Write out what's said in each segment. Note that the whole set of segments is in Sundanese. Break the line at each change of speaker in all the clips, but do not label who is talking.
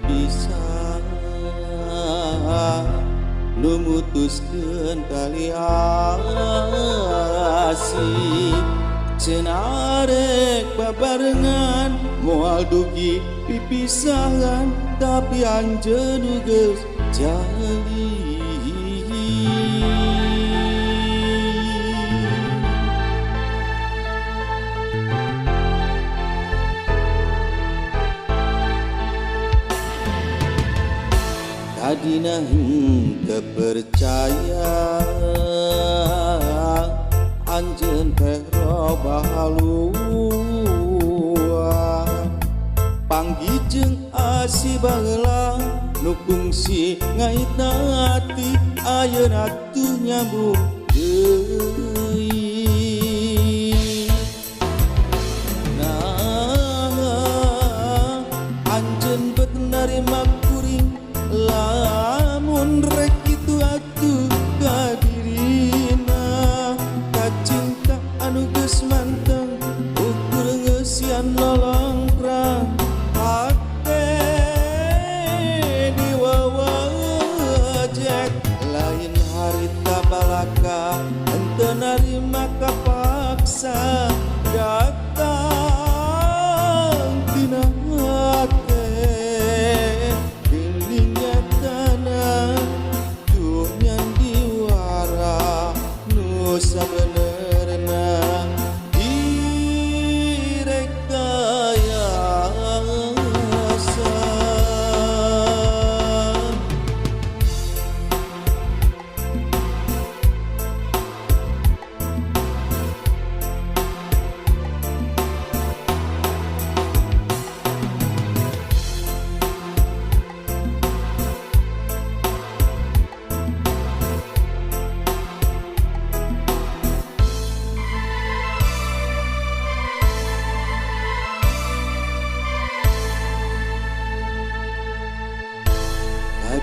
bisa numutuskeun tali asih cenarek babarengan moal dugi pipisahan tapi anjeun geus jali tadina henteu percaya anjeun teh robah halua panggih jeung asih baheula nu kungsi ngaitna ati ayeuna tuh nyambung deui nah anjeun bet narima kuring lamun rek kitu atuh ka dirina kacinta anu geus manteng ukur ngeusian lolongkrang hate diwawajek lain harita balaka henteu narima kapaksa datang tina hate sabenerna direkayasa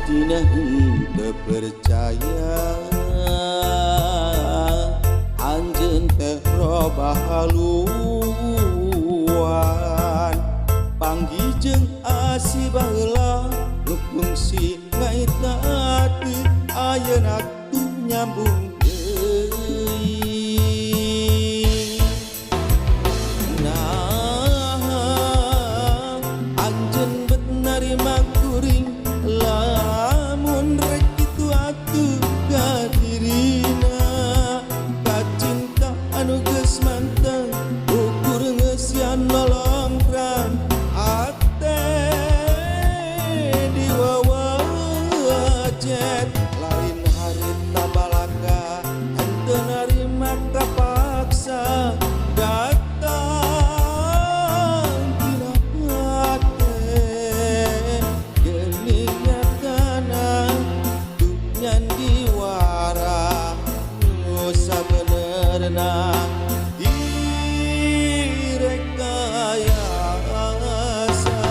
Dina henteu percaya anjeun teh robah haluan panggih jeung asih baheula nu kungsi ngaitna ati ayeuna tuh nyambung deui nah anjeun bet narima kuring lamun rek kitu atuh ka dirina kacinta anu geus manteng ukur ngeusian lolongkrang ate diwawajek lain harita balaka henteu narima kapaksa datang tina hate geuning diwara nu sabenerna direkayasa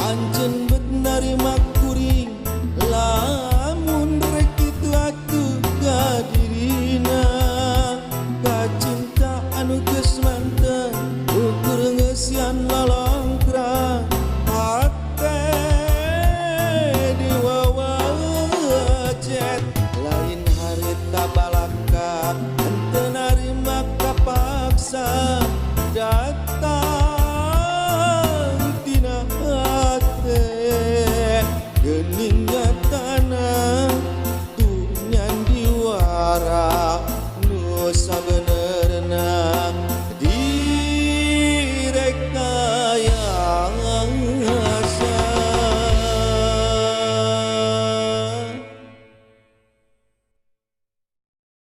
anjeun bet narima kuring lamun rek kitu atuh ka dirina kacinta anu geus manteng ukur ngeusian lolong